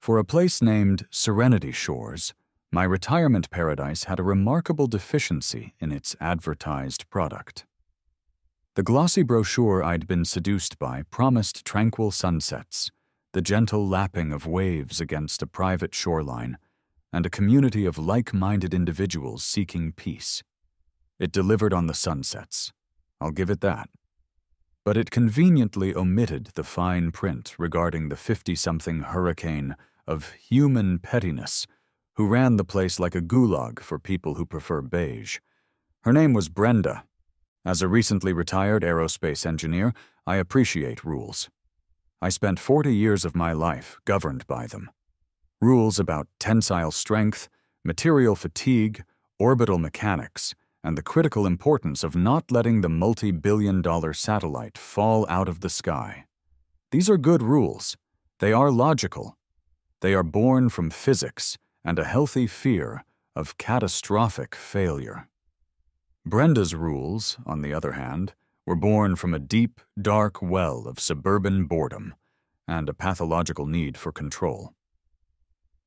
For a place named Serenity Shores, my retirement paradise had a remarkable deficiency in its advertised product. The glossy brochure I'd been seduced by promised tranquil sunsets, the gentle lapping of waves against a private shoreline, and a community of like-minded individuals seeking peace. It delivered on the sunsets. I'll give it that. But it conveniently omitted the fine print regarding the 50-something hurricane of human pettiness who ran the place like a gulag for people who prefer beige. Her name was Brenda. As a recently retired aerospace engineer, I appreciate rules. I spent 40 years of my life governed by them. Rules about tensile strength, material fatigue, orbital mechanics, and the critical importance of not letting the multi-billion-dollar satellite fall out of the sky. These are good rules. They are logical. They are born from physics and a healthy fear of catastrophic failure. Brenda's rules, on the other hand, were born from a deep, dark well of suburban boredom and a pathological need for control.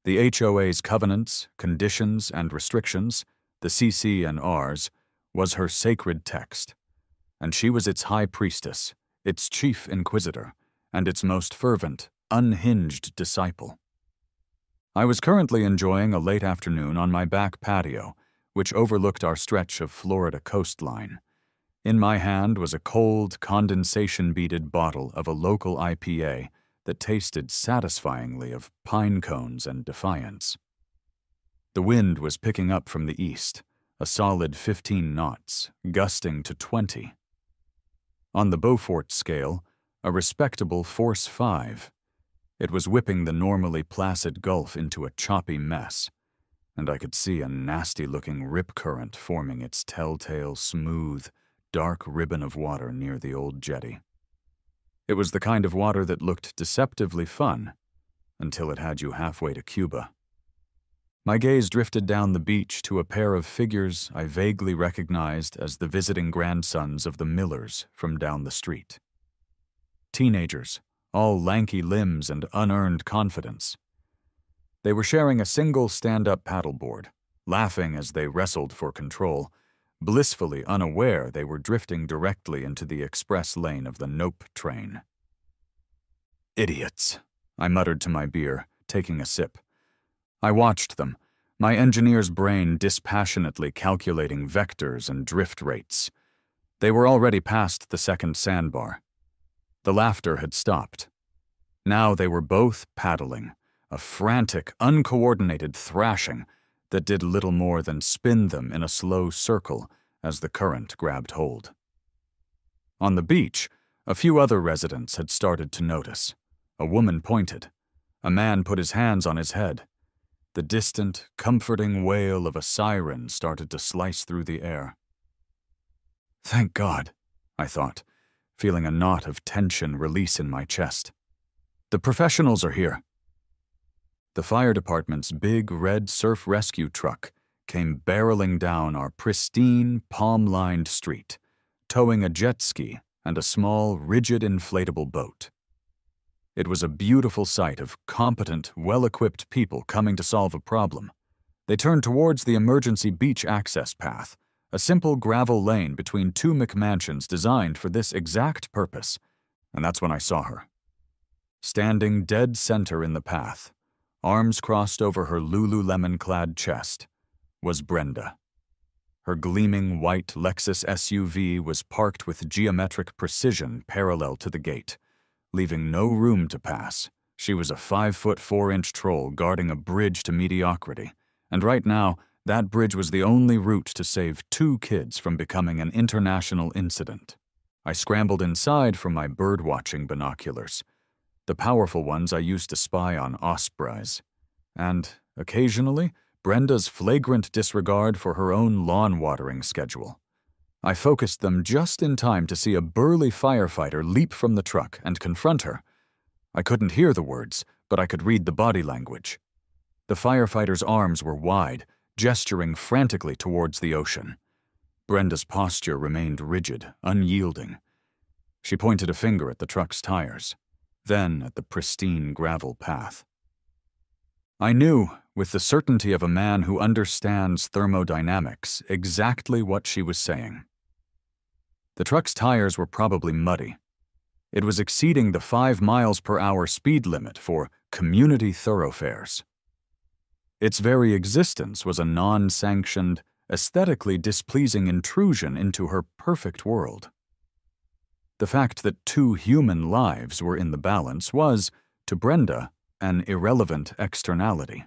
The HOA's covenants, conditions, and restrictions, the CC&Rs, was her sacred text, and she was its high priestess, its chief inquisitor, and its most fervent, unhinged disciple. I was currently enjoying a late afternoon on my back patio, which overlooked our stretch of Florida coastline. In my hand was a cold, condensation-beaded bottle of a local IPA that tasted satisfyingly of pine cones and defiance. The wind was picking up from the east, a solid 15 knots, gusting to 20. On the Beaufort scale, a respectable force 5. It was whipping the normally placid Gulf into a choppy mess, and I could see a nasty-looking rip current forming its telltale, smooth, dark ribbon of water near the old jetty. It was the kind of water that looked deceptively fun, until it had you halfway to Cuba. My gaze drifted down the beach to a pair of figures I vaguely recognized as the visiting grandsons of the Millers from down the street. Teenagers, all lanky limbs and unearned confidence. They were sharing a single stand-up paddleboard, laughing as they wrestled for control, blissfully unaware they were drifting directly into the express lane of the Nope train. "Idiots," I muttered to my beer, taking a sip. I watched them, my engineer's brain dispassionately calculating vectors and drift rates. They were already past the second sandbar. The laughter had stopped. Now they were both paddling, a frantic, uncoordinated thrashing that did little more than spin them in a slow circle as the current grabbed hold. On the beach, a few other residents had started to notice. A woman pointed. A man put his hands on his head. The distant, comforting wail of a siren started to slice through the air. "Thank God," I thought, feeling a knot of tension release in my chest. "The professionals are here." The fire department's big red surf rescue truck came barreling down our pristine, palm-lined street, towing a jet ski and a small, rigid inflatable boat. It was a beautiful sight of competent, well-equipped people coming to solve a problem. They turned towards the emergency beach access path, a simple gravel lane between two McMansions designed for this exact purpose, and that's when I saw her. Standing dead center in the path, arms crossed over her Lululemon-clad chest, was Brenda. Her gleaming white Lexus SUV was parked with geometric precision parallel to the gate, leaving no room to pass. She was a 5'4" troll guarding a bridge to mediocrity, and right now, that bridge was the only route to save 2 kids from becoming an international incident. I scrambled inside for my bird-watching binoculars, the powerful ones I used to spy on ospreys, and, occasionally, Brenda's flagrant disregard for her own lawn watering schedule. I focused them just in time to see a burly firefighter leap from the truck and confront her. I couldn't hear the words, but I could read the body language. The firefighter's arms were wide, gesturing frantically towards the ocean. Brenda's posture remained rigid, unyielding. She pointed a finger at the truck's tires, then at the pristine gravel path. I knew, with the certainty of a man who understands thermodynamics, exactly what she was saying. The truck's tires were probably muddy. It was exceeding the 5 miles per hour speed limit for community thoroughfares. Its very existence was a non-sanctioned, aesthetically displeasing intrusion into her perfect world. The fact that 2 human lives were in the balance was, to Brenda, an irrelevant externality.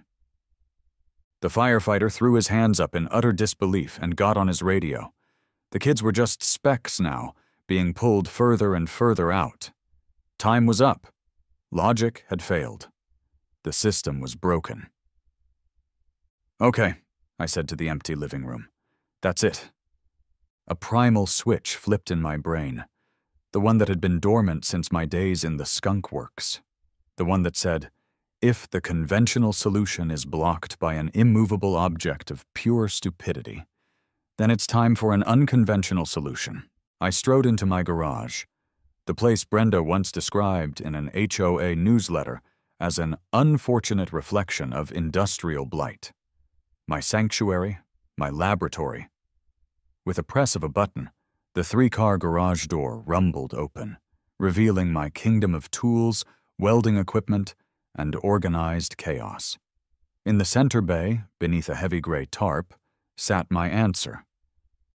The firefighter threw his hands up in utter disbelief and got on his radio. The kids were just specks now, being pulled further and further out. Time was up. Logic had failed. The system was broken. "Okay," I said to the empty living room. "That's it." A primal switch flipped in my brain, the one that had been dormant since my days in the skunk works, the one that said, if the conventional solution is blocked by an immovable object of pure stupidity, then it's time for an unconventional solution. I strode into my garage, the place Brenda once described in an HOA newsletter as an unfortunate reflection of industrial blight. My sanctuary, my laboratory. With a press of a button, the 3-car garage door rumbled open, revealing my kingdom of tools, welding equipment, and organized chaos. In the center bay, beneath a heavy gray tarp, sat my answer.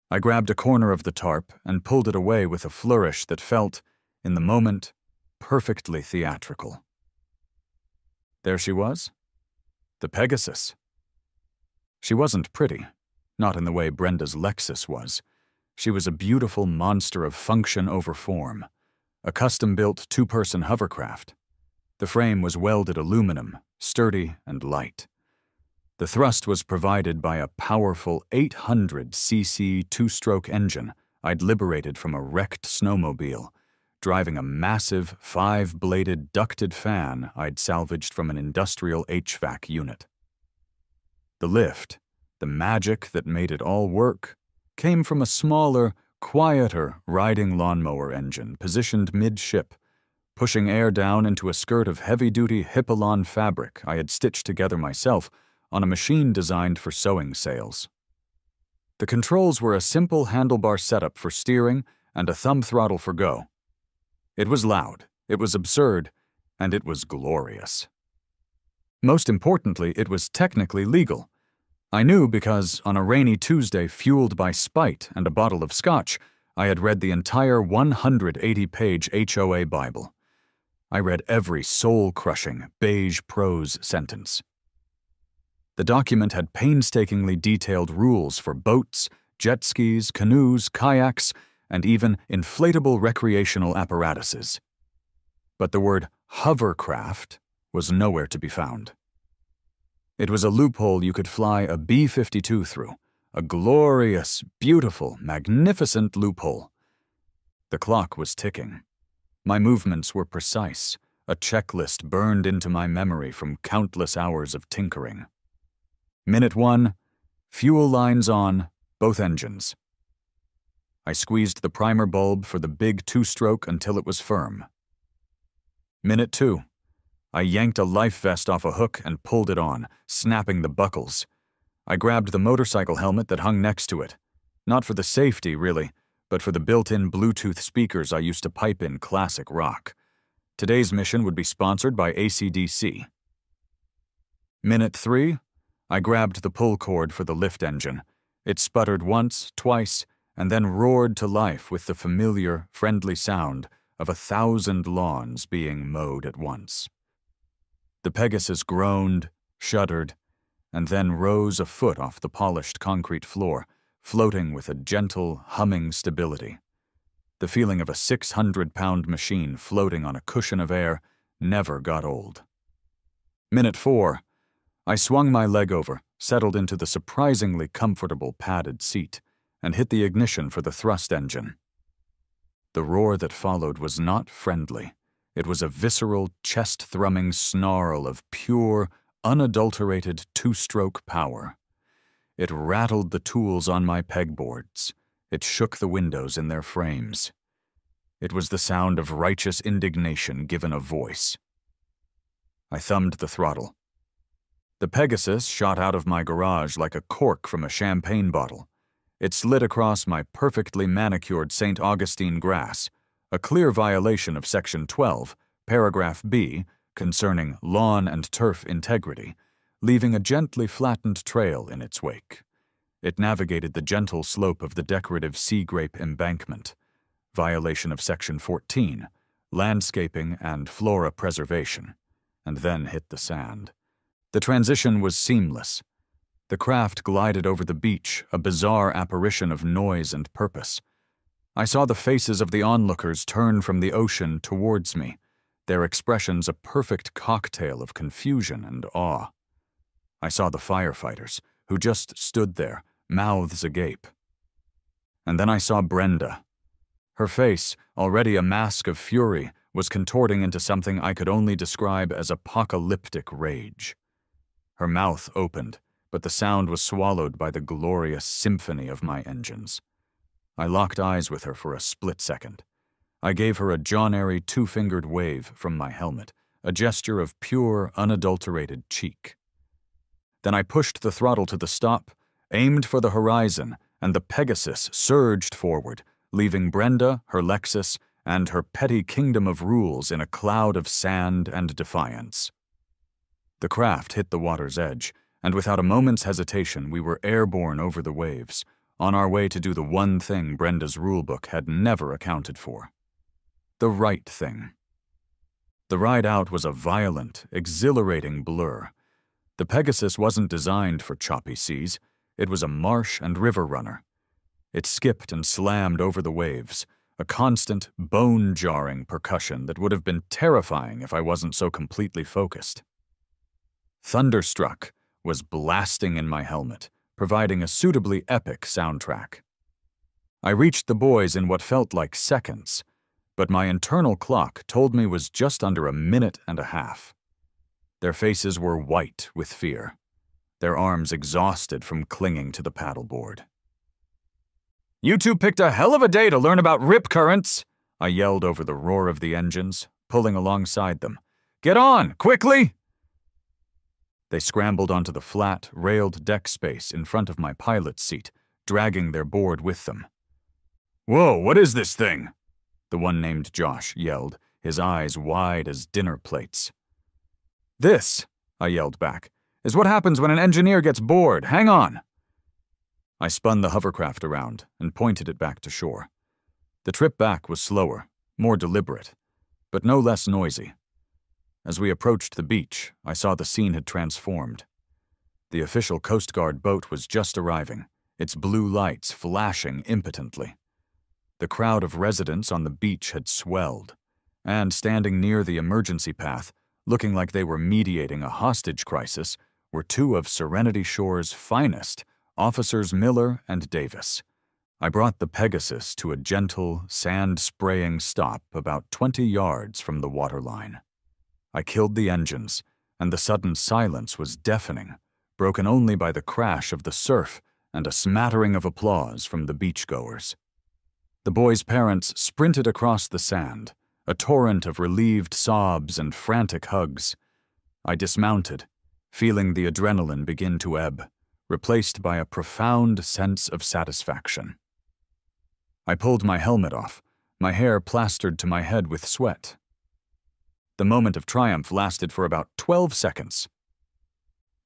I grabbed a corner of the tarp and pulled it away with a flourish that felt, in the moment, perfectly theatrical. There she was, the Pegasus. She wasn't pretty, not in the way Brenda's Lexus was. She was a beautiful monster of function over form, a custom-built 2-person hovercraft. The frame was welded aluminum, sturdy and light. The thrust was provided by a powerful 800cc 2-stroke engine I'd liberated from a wrecked snowmobile, driving a massive 5-bladed ducted fan I'd salvaged from an industrial HVAC unit. The lift, the magic that made it all work, came from a smaller, quieter riding lawnmower engine positioned midship, pushing air down into a skirt of heavy-duty Hippolon fabric I had stitched together myself on a machine designed for sewing sales. The controls were a simple handlebar setup for steering and a thumb throttle for go. It was loud, it was absurd, and it was glorious. Most importantly, it was technically legal. I knew because, on a rainy Tuesday fueled by spite and a bottle of scotch, I had read the entire 180-page HOA Bible. I read every soul-crushing, beige prose sentence. The document had painstakingly detailed rules for boats, jet skis, canoes, kayaks, and even inflatable recreational apparatuses. But the word hovercraft was nowhere to be found. It was a loophole you could fly a B-52 through, a glorious, beautiful, magnificent loophole. The clock was ticking. My movements were precise, a checklist burned into my memory from countless hours of tinkering. Minute 1, fuel lines on, both engines. I squeezed the primer bulb for the big 2-stroke until it was firm. Minute 2, I yanked a life vest off a hook and pulled it on, snapping the buckles. I grabbed the motorcycle helmet that hung next to it. Not for the safety, really, but for the built-in Bluetooth speakers I used to pipe in classic rock. Today's mission would be sponsored by AC/DC. Minute 3, I grabbed the pull cord for the lift engine. It sputtered once, twice, and then roared to life with the familiar, friendly sound of 1,000 lawns being mowed at once. The Pegasus groaned, shuddered, and then rose a foot off the polished concrete floor, floating with a gentle, humming stability. The feeling of a 600-pound machine floating on a cushion of air never got old. Minute 4, I swung my leg over, settled into the surprisingly comfortable padded seat, and hit the ignition for the thrust engine. The roar that followed was not friendly. It was a visceral, chest-thrumming snarl of pure, unadulterated 2-stroke power. It rattled the tools on my pegboards. It shook the windows in their frames. It was the sound of righteous indignation given a voice. I thumbed the throttle. The Pegasus shot out of my garage like a cork from a champagne bottle. It slid across my perfectly manicured St. Augustine grass, a clear violation of Section 12, Paragraph B, concerning lawn and turf integrity, leaving a gently flattened trail in its wake. It navigated the gentle slope of the decorative sea grape embankment, violation of Section 14, landscaping and flora preservation, and then hit the sand. The transition was seamless. The craft glided over the beach, a bizarre apparition of noise and purpose. I saw the faces of the onlookers turn from the ocean towards me, their expressions a perfect cocktail of confusion and awe. I saw the firefighters, who just stood there, mouths agape. And then I saw Brenda. Her face, already a mask of fury, was contorting into something I could only describe as apocalyptic rage. Her mouth opened, but the sound was swallowed by the glorious symphony of my engines. I locked eyes with her for a split second. I gave her a John Arry two-fingered wave from my helmet, a gesture of pure, unadulterated cheek. Then I pushed the throttle to the stop, aimed for the horizon, and the Pegasus surged forward, leaving Brenda, her Lexus, and her petty kingdom of rules in a cloud of sand and defiance. The craft hit the water's edge, and without a moment's hesitation we were airborne over the waves, on our way to do the one thing Brenda's rulebook had never accounted for. The right thing. The ride out was a violent, exhilarating blur. The Pegasus wasn't designed for choppy seas. It was a marsh and river runner. It skipped and slammed over the waves, a constant, bone-jarring percussion that would have been terrifying if I wasn't so completely focused. Thunderstruck was blasting in my helmet, providing a suitably epic soundtrack. I reached the boys in what felt like seconds, but my internal clock told me was just under a minute and a half. Their faces were white with fear, their arms exhausted from clinging to the paddleboard. "You two picked a hell of a day to learn about rip currents," I yelled over the roar of the engines, pulling alongside them. "Get on, quickly!" They scrambled onto the flat, railed deck space in front of my pilot's seat, dragging their board with them. "Whoa, what is this thing?" the one named Josh yelled, his eyes wide as dinner plates. "This," I yelled back, "is what happens when an engineer gets bored. Hang on." I spun the hovercraft around and pointed it back to shore. The trip back was slower, more deliberate, but no less noisy. As we approached the beach, I saw the scene had transformed. The official Coast Guard boat was just arriving, its blue lights flashing impotently. The crowd of residents on the beach had swelled, and standing near the emergency path, looking like they were mediating a hostage crisis, were two of Serenity Shore's finest, Officers Miller and Davis. I brought the Pegasus to a gentle, sand-spraying stop about 20 yards from the waterline. I killed the engines, and the sudden silence was deafening, broken only by the crash of the surf and a smattering of applause from the beachgoers. The boys' parents sprinted across the sand, a torrent of relieved sobs and frantic hugs. I dismounted, feeling the adrenaline begin to ebb, replaced by a profound sense of satisfaction. I pulled my helmet off, my hair plastered to my head with sweat. The moment of triumph lasted for about 12 seconds.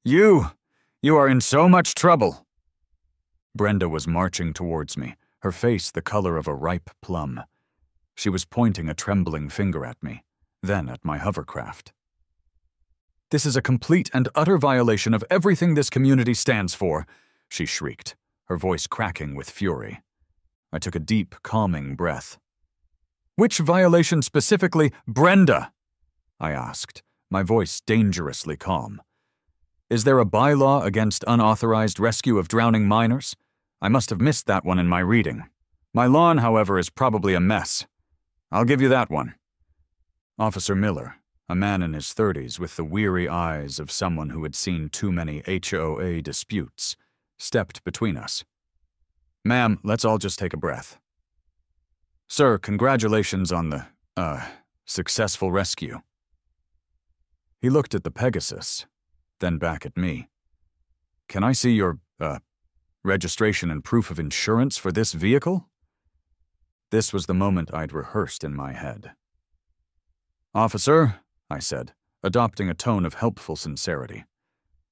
You are in so much trouble." Brenda was marching towards me, her face the color of a ripe plum. She was pointing a trembling finger at me, then at my hovercraft. "This is a complete and utter violation of everything this community stands for," she shrieked, her voice cracking with fury. I took a deep, calming breath. "Which violation specifically, Brenda?" I asked, my voice dangerously calm. "Is there a bylaw against unauthorized rescue of drowning minors? I must have missed that one in my reading. My lawn, however, is probably a mess. I'll give you that one." Officer Miller, a man in his 30s with the weary eyes of someone who had seen too many HOA disputes, stepped between us. "Ma'am, let's all just take a breath. Sir, congratulations on the, successful rescue." He looked at the Pegasus, then back at me. "Can I see your, registration and proof of insurance for this vehicle?" This was the moment I'd rehearsed in my head. "Officer," I said, adopting a tone of helpful sincerity,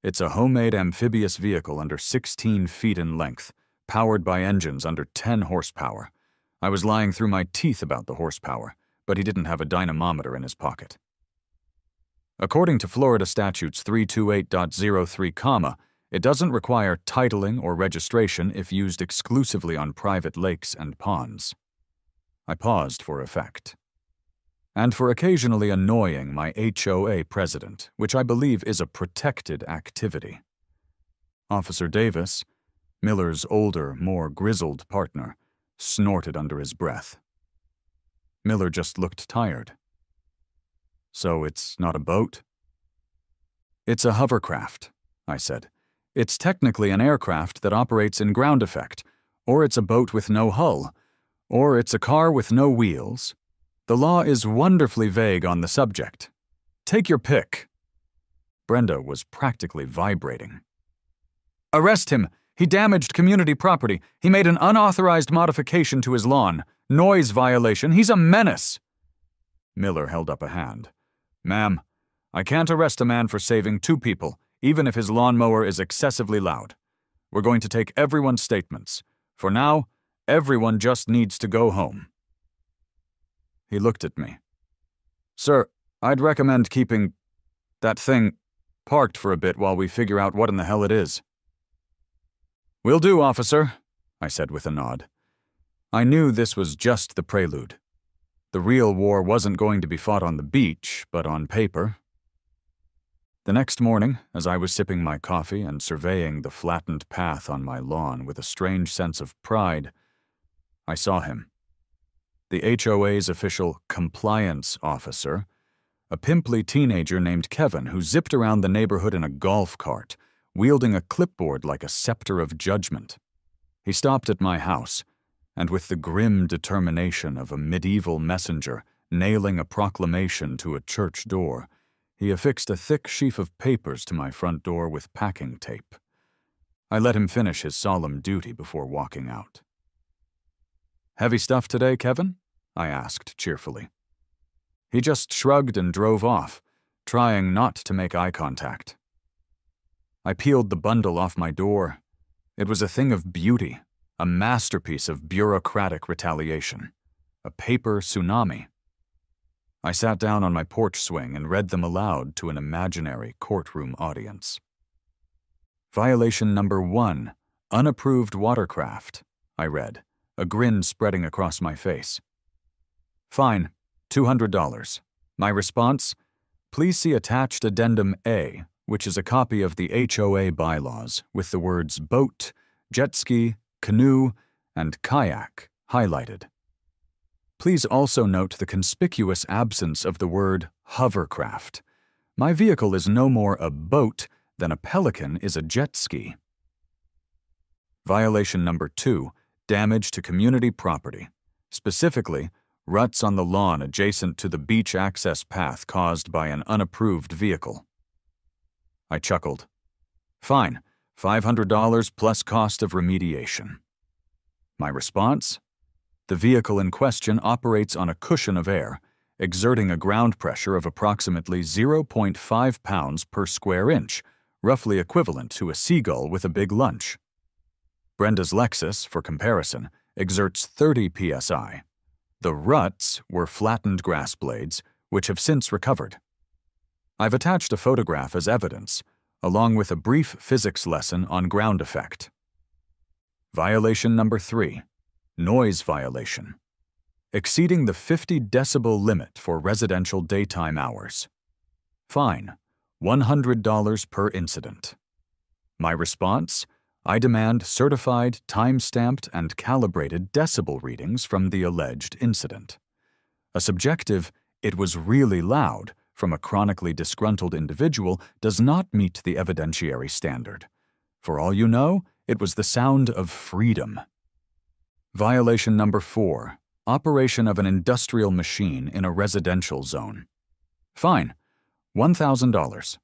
"it's a homemade amphibious vehicle under 16 feet in length, powered by engines under 10 horsepower. I was lying through my teeth about the horsepower, but he didn't have a dynamometer in his pocket. According to Florida Statutes 328.03, it doesn't require titling or registration if used exclusively on private lakes and ponds." I paused for effect. "And for occasionally annoying my HOA president, which I believe is a protected activity." Officer Davis, Miller's older, more grizzled partner, snorted under his breath. Miller just looked tired. "So it's not a boat?" "It's a hovercraft," I said. "It's technically an aircraft that operates in ground effect, or it's a boat with no hull, or it's a car with no wheels. The law is wonderfully vague on the subject. Take your pick." Brenda was practically vibrating. "Arrest him! He damaged community property. He made an unauthorized modification to his lawn. Noise violation. He's a menace." Miller held up a hand. "Ma'am, I can't arrest a man for saving 2 people, even if his lawnmower is excessively loud. We're going to take everyone's statements. For now, everyone just needs to go home." He looked at me. "Sir, I'd recommend keeping that thing parked for a bit while we figure out what in the hell it is." "Will do, officer," I said with a nod. I knew this was just the prelude. The real war wasn't going to be fought on the beach, but on paper. The next morning, as I was sipping my coffee and surveying the flattened path on my lawn with a strange sense of pride, I saw him. The HOA's official compliance officer, a pimply teenager named Kevin who zipped around the neighborhood in a golf cart, wielding a clipboard like a scepter of judgment. He stopped at my house, and with the grim determination of a medieval messenger nailing a proclamation to a church door, he affixed a thick sheaf of papers to my front door with packing tape. I let him finish his solemn duty before walking out. "Heavy stuff today, Kevin?" I asked cheerfully. He just shrugged and drove off, trying not to make eye contact. I peeled the bundle off my door. It was a thing of beauty, a masterpiece of bureaucratic retaliation, a paper tsunami. I sat down on my porch swing and read them aloud to an imaginary courtroom audience. "Violation number 1, unapproved watercraft," I read, a grin spreading across my face. "Fine, $200. My response? Please see attached Addendum A, which is a copy of the HOA bylaws with the words boat, jet ski, canoe, and kayak highlighted. Please also note the conspicuous absence of the word hovercraft. My vehicle is no more a boat than a pelican is a jet ski." Violation number 2, damage to community property, specifically ruts on the lawn adjacent to the beach access path caused by an unapproved vehicle. I chuckled. "Fine, $500 plus cost of remediation." My response? The vehicle in question operates on a cushion of air, exerting a ground pressure of approximately 0.5 pounds per square inch, roughly equivalent to a seagull with a big lunch. Brenda's Lexus, for comparison, exerts 30 psi. The ruts were flattened grass blades, which have since recovered. I've attached a photograph as evidence, along with a brief physics lesson on ground effect. Violation number 3, noise violation. Exceeding the 50 decibel limit for residential daytime hours. Fine, $100 per incident. My response? I demand certified, time-stamped, and calibrated decibel readings from the alleged incident. A subjective, "it was really loud," from a chronically disgruntled individual does not meet the evidentiary standard. For all you know, it was the sound of freedom. Violation number 4, operation of an industrial machine in a residential zone. Fine, $1,000.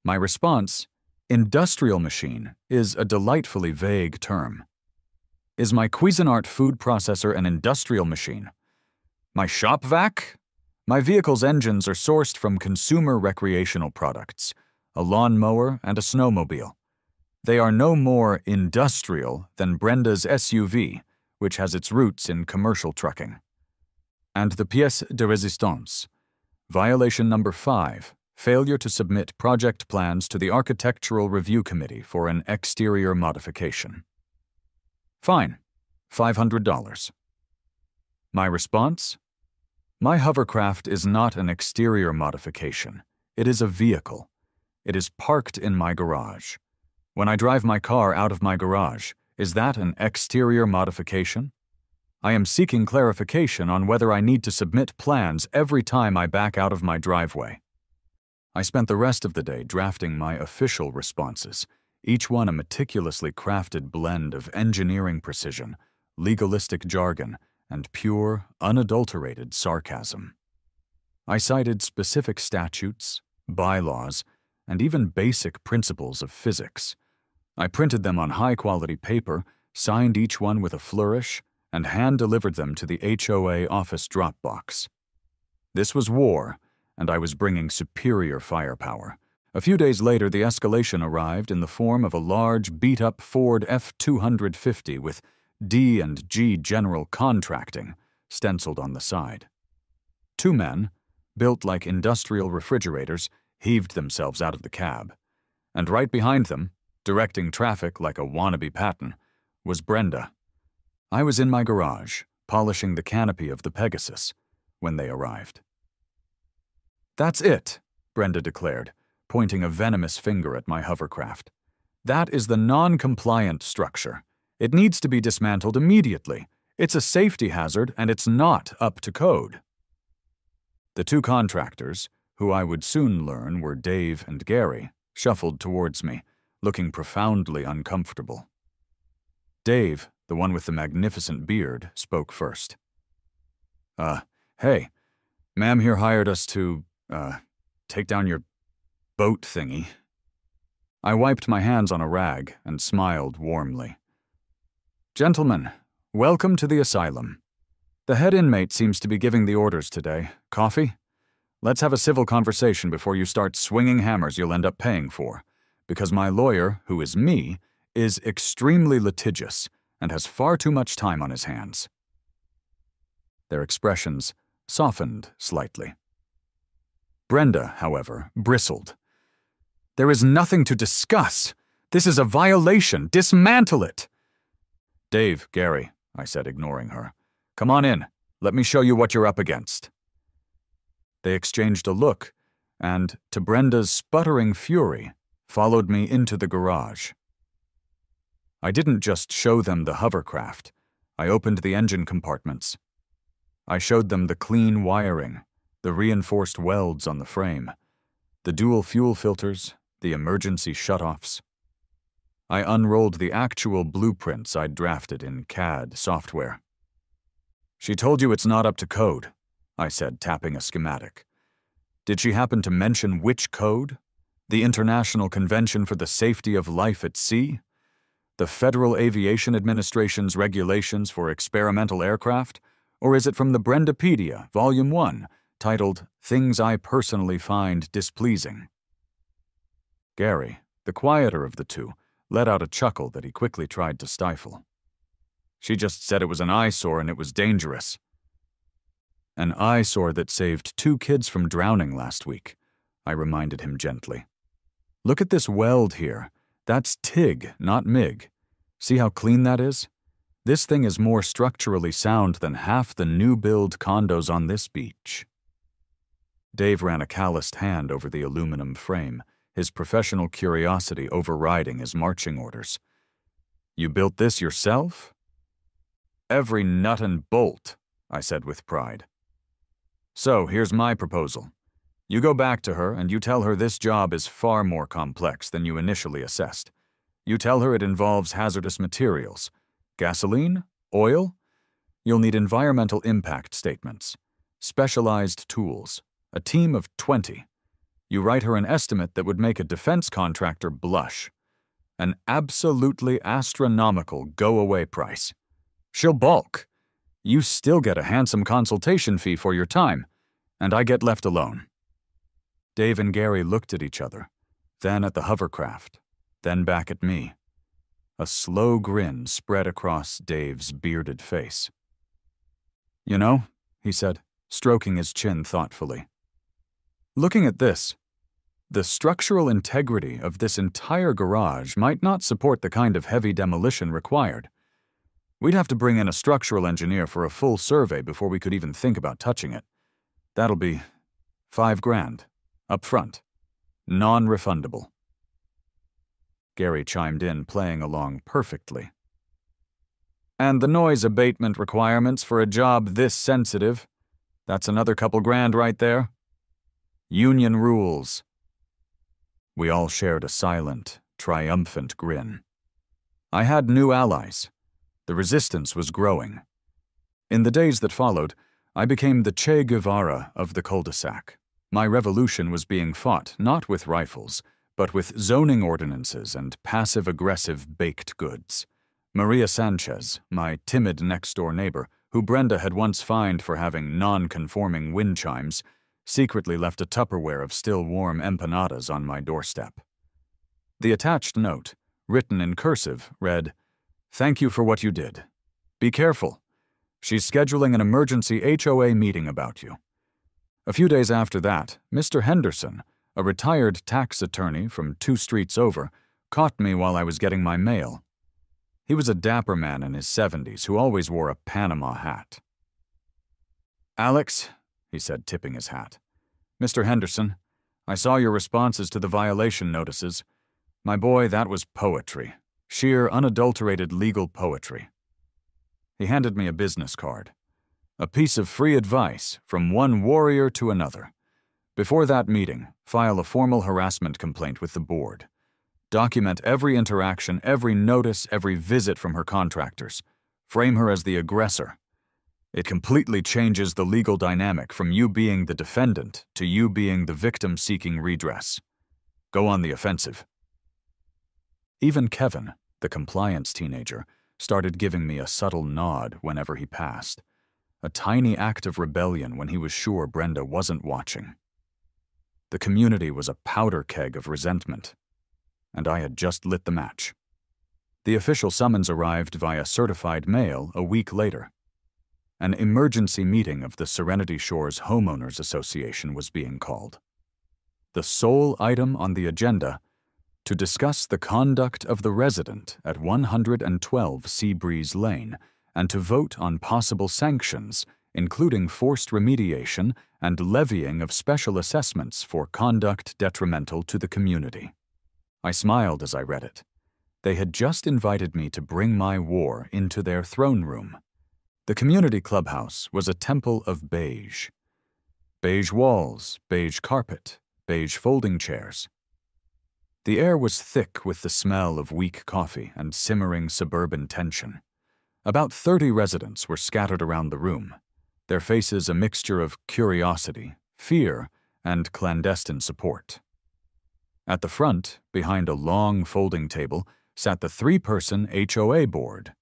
My response, industrial machine, is a delightfully vague term. Is my Cuisinart food processor an industrial machine? My shop vac? My vehicle's engines are sourced from consumer recreational products, a lawnmower and a snowmobile. They are no more industrial than Brenda's SUV, which has its roots in commercial trucking. And the pièce de résistance. Violation number 5, failure to submit project plans to the Architectural Review Committee for an exterior modification. Fine, $500. My response? My hovercraft is not an exterior modification. It is a vehicle. It is parked in my garage. When I drive my car out of my garage, is that an exterior modification? I am seeking clarification on whether I need to submit plans every time I back out of my driveway. I spent the rest of the day drafting my official responses, each one a meticulously crafted blend of engineering precision, legalistic jargon, and pure, unadulterated sarcasm. I cited specific statutes, bylaws, and even basic principles of physics. I printed them on high-quality paper, signed each one with a flourish, and hand-delivered them to the HOA office drop box. This was war, and I was bringing superior firepower. A few days later, the escalation arrived in the form of a large, beat-up Ford F-250 with D&G General Contracting stenciled on the side. 2 men, built like industrial refrigerators, heaved themselves out of the cab. And right behind them, directing traffic like a wannabe Patton, was Brenda. I was in my garage, polishing the canopy of the Pegasus, when they arrived. "That's it," Brenda declared, pointing a venomous finger at my hovercraft. "That is the non-compliant structure. It needs to be dismantled immediately. It's a safety hazard, and it's not up to code." The 2 contractors, who I would soon learn were Dave and Gary, shuffled towards me, looking profoundly uncomfortable. Dave, the one with the magnificent beard, spoke first. Hey, ma'am here hired us to, take down your boat thingy." I wiped my hands on a rag and smiled warmly. "Gentlemen, welcome to the asylum. The head inmate seems to be giving the orders today. Coffee? Let's have a civil conversation before you start swinging hammers you'll end up paying for, because my lawyer, who is me, is extremely litigious and has far too much time on his hands." Their expressions softened slightly. Brenda, however, bristled. "There is nothing to discuss. This is a violation. Dismantle it." "Dave, Gary," I said, ignoring her. "Come on in. Let me show you what you're up against." They exchanged a look, and, to Brenda's sputtering fury, followed me into the garage. I didn't just show them the hovercraft. I opened the engine compartments. I showed them the clean wiring, the reinforced welds on the frame, the dual fuel filters, the emergency shutoffs. I unrolled the actual blueprints I'd drafted in CAD software. "She told you it's not up to code," I said, tapping a schematic. "Did she happen to mention which code? The International Convention for the Safety of Life at Sea? The Federal Aviation Administration's regulations for experimental aircraft? Or is it from the Brendapedia, Volume 1, titled Things I Personally Find Displeasing?" Gary, the quieter of the 2, let out a chuckle that he quickly tried to stifle. "She just said it was an eyesore and it was dangerous." "An eyesore that saved 2 kids from drowning last week," I reminded him gently. "Look at this weld here. That's TIG, not MIG. See how clean that is? This thing is more structurally sound than half the new-build condos on this beach." Dave ran a calloused hand over the aluminum frame, his professional curiosity overriding his marching orders. "You built this yourself?" "Every nut and bolt," I said with pride. "So, here's my proposal. You go back to her and you tell her this job is far more complex than you initially assessed. You tell her it involves hazardous materials. Gasoline? Oil? You'll need environmental impact statements, specialized tools, a team of 20. You write her an estimate that would make a defense contractor blush. An absolutely astronomical go-away price. She'll balk. You still get a handsome consultation fee for your time, and I get left alone." Dave and Gary looked at each other, then at the hovercraft, then back at me. A slow grin spread across Dave's bearded face. "You know," he said, stroking his chin thoughtfully, "looking at this, the structural integrity of this entire garage might not support the kind of heavy demolition required. We'd have to bring in a structural engineer for a full survey before we could even think about touching it. That'll be $5,000, up front, non-refundable." Gary chimed in, playing along perfectly. "And the noise abatement requirements for a job this sensitive, that's another couple grand right there. Union rules." We all shared a silent, triumphant grin. I had new allies. The resistance was growing. In the days that followed, I became the Che Guevara of the cul-de-sac. My revolution was being fought not with rifles, but with zoning ordinances and passive-aggressive baked goods. Maria Sanchez, my timid next-door neighbor, who Brenda had once fined for having non-conforming wind chimes, secretly left a Tupperware of still-warm empanadas on my doorstep. The attached note, written in cursive, read, "Thank you for what you did. Be careful. She's scheduling an emergency HOA meeting about you." A few days after that, Mr. Henderson, a retired tax attorney from 2 streets over, caught me while I was getting my mail. He was a dapper man in his 70s who always wore a Panama hat. "Alex," he said, tipping his hat, "Mr. Henderson, I saw your responses to the violation notices. My boy, that was poetry. Sheer, unadulterated legal poetry." He handed me a business card. A piece of free advice from one warrior to another. Before that meeting, file a formal harassment complaint with the board. Document every interaction, every notice, every visit from her contractors. Frame her as the aggressor. It completely changes the legal dynamic from you being the defendant to you being the victim seeking redress. Go on the offensive. Even Kevin, the compliance teenager, started giving me a subtle nod whenever he passed. A tiny act of rebellion when he was sure Brenda wasn't watching. The community was a powder keg of resentment, and I had just lit the match. The official summons arrived via certified mail a week later. An emergency meeting of the Serenity Shores Homeowners Association was being called. The sole item on the agenda, to discuss the conduct of the resident at 112 Seabreeze Lane and to vote on possible sanctions, including forced remediation and levying of special assessments for conduct detrimental to the community. I smiled as I read it. They had just invited me to bring my war into their throne room. The community clubhouse was a temple of beige. Beige walls, beige carpet, beige folding chairs. The air was thick with the smell of weak coffee and simmering suburban tension. About 30 residents were scattered around the room, their faces a mixture of curiosity, fear, and clandestine support. At the front, behind a long folding table, sat the 3-person HOA board.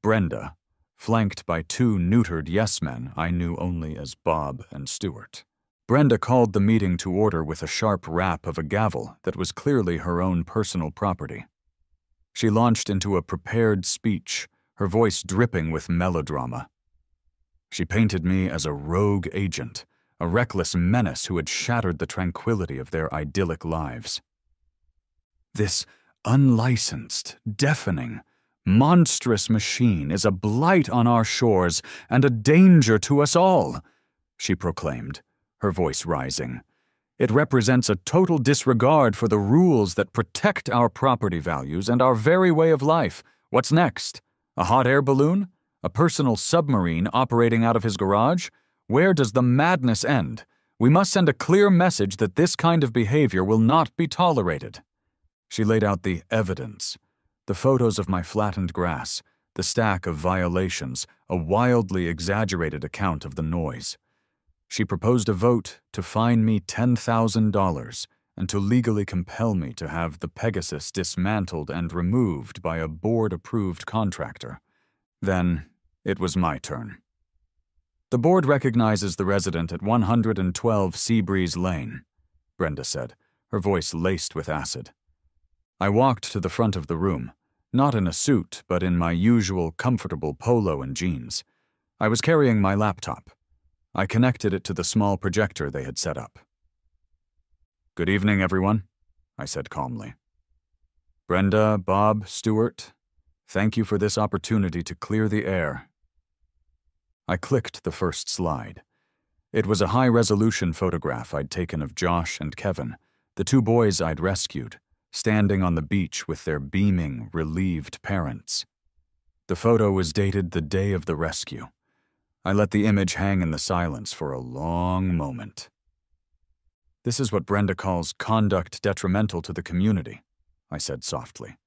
Brenda, flanked by 2 neutered yes-men I knew only as Bob and Stuart. Brenda called the meeting to order with a sharp rap of a gavel that was clearly her own personal property. She launched into a prepared speech, her voice dripping with melodrama. She painted me as a rogue agent, a reckless menace who had shattered the tranquility of their idyllic lives. "This unlicensed, deafening, monstrous machine is a blight on our shores and a danger to us all," she proclaimed, her voice rising. "It represents a total disregard for the rules that protect our property values and our very way of life. What's next? A hot air balloon? A personal submarine operating out of his garage? Where does the madness end? We must send a clear message that this kind of behavior will not be tolerated." She laid out the evidence, the photos of my flattened grass, the stack of violations, a wildly exaggerated account of the noise. She proposed a vote to fine me $10,000 and to legally compel me to have the Pegasus dismantled and removed by a board-approved contractor. Then it was my turn. "The board recognizes the resident at 112 Seabreeze Lane," Brenda said, her voice laced with acid. I walked to the front of the room, not in a suit, but in my usual comfortable polo and jeans. I was carrying my laptop. I connected it to the small projector they had set up. "Good evening, everyone," I said calmly. "Brenda, Bob, Stuart, thank you for this opportunity to clear the air." I clicked the first slide. It was a high-resolution photograph I'd taken of Josh and Kevin, the two boys I'd rescued, standing on the beach with their beaming, relieved parents. The photo was dated the day of the rescue. I let the image hang in the silence for a long moment. "This is what Brenda calls conduct detrimental to the community," I said softly.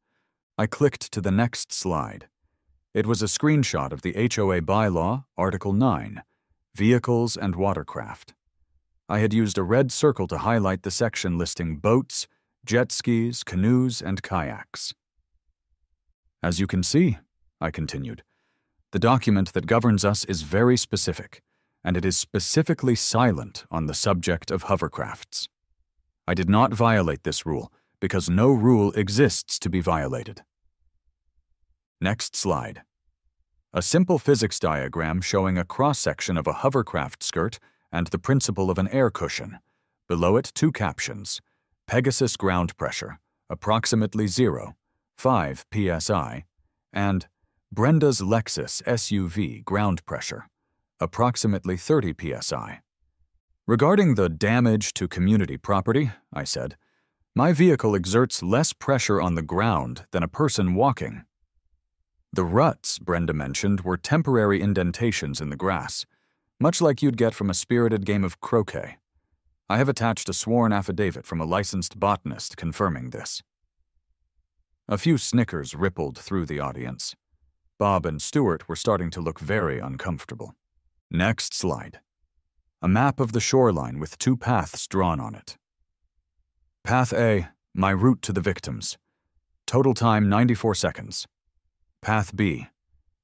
I clicked to the next slide. It was a screenshot of the HOA bylaw, Article 9, Vehicles and Watercraft. I had used a red circle to highlight the section listing boats, jet skis, canoes, and kayaks. "As you can see," I continued, "the document that governs us is very specific, and it is specifically silent on the subject of hovercrafts. I did not violate this rule, because no rule exists to be violated." Next slide. A simple physics diagram showing a cross-section of a hovercraft skirt and the principle of an air cushion. Below it, two captions: Pegasus ground pressure, approximately 0, 5 psi, and Brenda's Lexus SUV ground pressure, approximately 30 psi. "Regarding the damage to community property," I said, "my vehicle exerts less pressure on the ground than a person walking." The ruts Brenda mentioned were temporary indentations in the grass, much like you'd get from a spirited game of croquet. I have attached a sworn affidavit from a licensed botanist confirming this. A few snickers rippled through the audience. Bob and Stuart were starting to look very uncomfortable. Next slide. A map of the shoreline with two paths drawn on it. Path A, my route to the victims. Total time 94 seconds. Path B,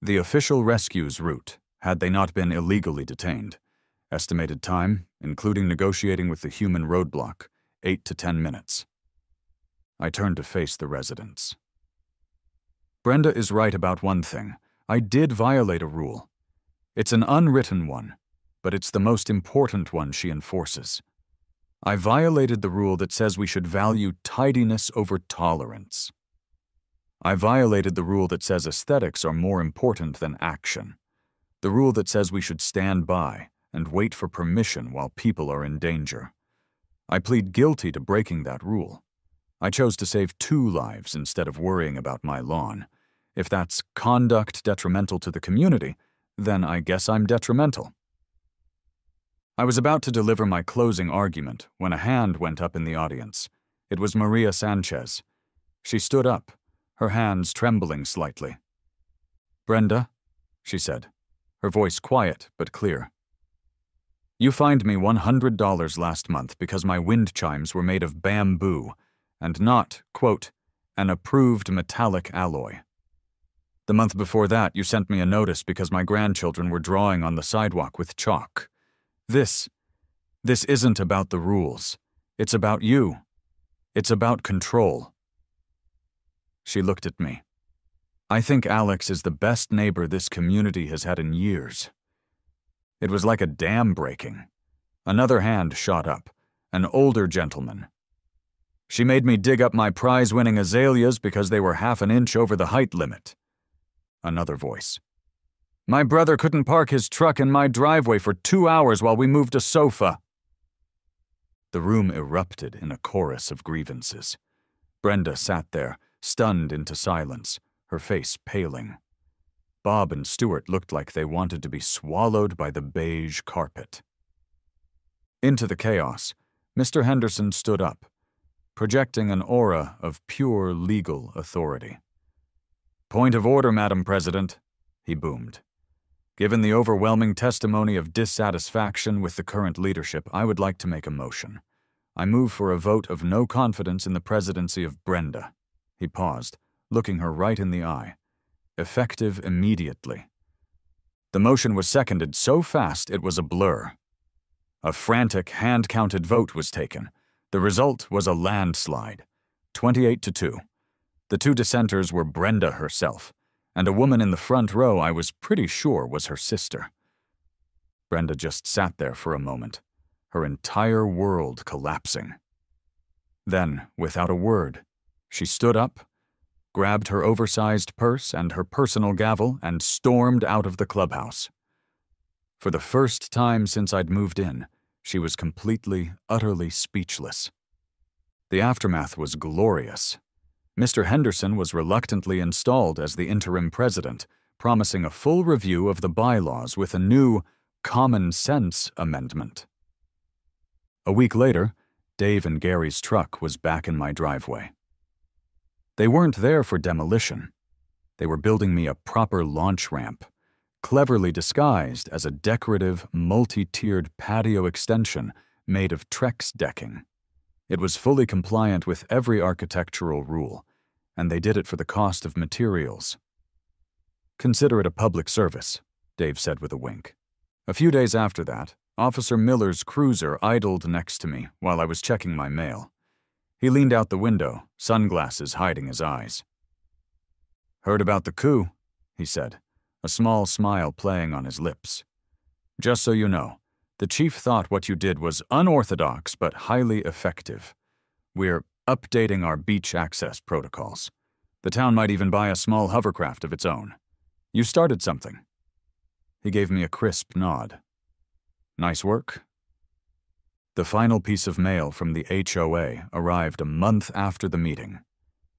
the official rescue's route, had they not been illegally detained. Estimated time, including negotiating with the human roadblock, 8 to 10 minutes. I turned to face the residents. Brenda is right about one thing. I did violate a rule. It's an unwritten one, but it's the most important one she enforces. I violated the rule that says we should value tidiness over tolerance. I violated the rule that says aesthetics are more important than action. The rule that says we should stand by and wait for permission while people are in danger. I plead guilty to breaking that rule. I chose to save 2 lives instead of worrying about my lawn. If that's conduct detrimental to the community, then I guess I'm detrimental. I was about to deliver my closing argument when a hand went up in the audience. It was Maria Sanchez. She stood up, her hands trembling slightly. "Brenda," she said, her voice quiet but clear. "You fined me $100 last month because my wind chimes were made of bamboo and not, quote, an approved metallic alloy. The month before that, you sent me a notice because my grandchildren were drawing on the sidewalk with chalk. This isn't about the rules. It's about you. It's about control." She looked at me. "I think Alex is the best neighbor this community has had in years." It was like a dam breaking. Another hand shot up, an older gentleman. "She made me dig up my prize-winning azaleas because they were half an inch over the height limit." Another voice. "My brother couldn't park his truck in my driveway for 2 hours while we moved a sofa." The room erupted in a chorus of grievances. Brenda sat there, stunned into silence, her face paling. Bob and Stuart looked like they wanted to be swallowed by the beige carpet. Into the chaos, Mr. Henderson stood up, projecting an aura of pure legal authority. "Point of order, Madam President," he boomed. Given the overwhelming testimony of dissatisfaction with the current leadership, I would like to make a motion. I move for a vote of no confidence in the presidency of Brenda." He paused, looking her right in the eye. "Effective immediately." The motion was seconded so fast it was a blur. A frantic, hand-counted vote was taken. The result was a landslide, 28-2. The two dissenters were Brenda herself, and a woman in the front row I was pretty sure was her sister. Brenda just sat there for a moment, her entire world collapsing. Then, without a word, she stood up, grabbed her oversized purse and her personal gavel, and stormed out of the clubhouse. For the first time since I'd moved in, she was completely, utterly speechless. The aftermath was glorious. Mr. Henderson was reluctantly installed as the interim president, promising a full review of the bylaws with a new common sense amendment. A week later, Dave and Gary's truck was back in my driveway. They weren't there for demolition. They were building me a proper launch ramp, cleverly disguised as a decorative, multi-tiered patio extension made of Trex decking. It was fully compliant with every architectural rule, and they did it for the cost of materials. "Consider it a public service," Dave said with a wink. A few days after that, Officer Miller's cruiser idled next to me while I was checking my mail. He leaned out the window, sunglasses hiding his eyes. "Heard about the coup," he said, a small smile playing on his lips. "Just so you know, the chief thought what you did was unorthodox but highly effective. We're updating our beach access protocols. The town might even buy a small hovercraft of its own. You started something." He gave me a crisp nod. "Nice work." The final piece of mail from the HOA arrived a month after the meeting.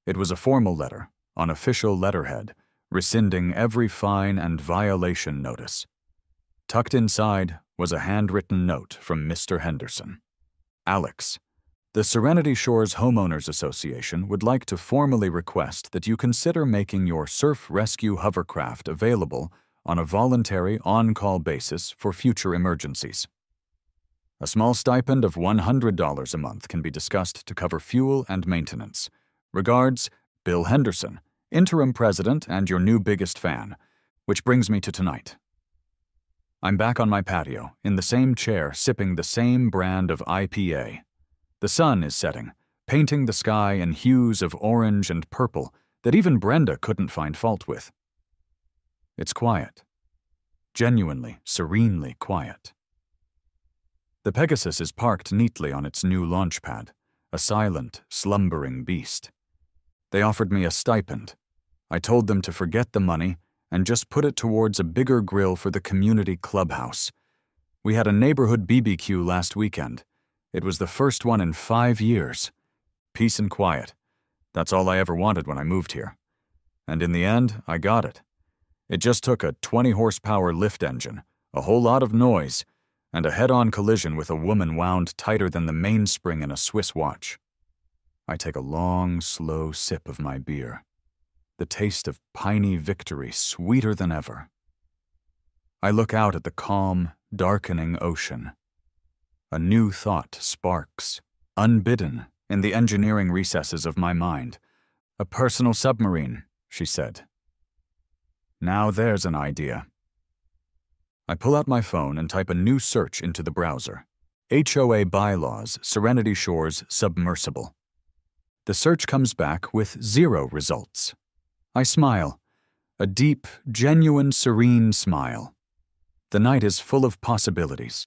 It was a formal letter, on official letterhead, rescinding every fine and violation notice. Tucked inside was a handwritten note from Mr. Henderson. "Alex, the Serenity Shores Homeowners Association would like to formally request that you consider making your surf rescue hovercraft available on a voluntary on-call basis for future emergencies. A small stipend of $100 a month can be discussed to cover fuel and maintenance. Regards, Bill Henderson, interim president and your new biggest fan, which brings me to tonight. I'm back on my patio, in the same chair, sipping the same brand of IPA. The sun is setting, painting the sky in hues of orange and purple that even Brenda couldn't find fault with. It's quiet. Genuinely, serenely quiet. The Pegasus is parked neatly on its new launch pad, a silent, slumbering beast. They offered me a stipend. I told them to forget the money and just put it towards a bigger grill for the community clubhouse. We had a neighborhood BBQ last weekend. It was the first one in 5 years. Peace and quiet. That's all I ever wanted when I moved here. And in the end, I got it. It just took a 20-horsepower lift engine, a whole lot of noise, and a head-on collision with a woman wound tighter than the mainspring in a Swiss watch. I take a long, slow sip of my beer. The taste of piney victory sweeter than ever. I look out at the calm, darkening ocean. A new thought sparks, unbidden, in the engineering recesses of my mind. "A personal submarine," she said. Now there's an idea. I pull out my phone and type a new search into the browser. HOA bylaws, Serenity Shores submersible. The search comes back with 0 results. I smile, a deep, genuine, serene smile. The night is full of possibilities.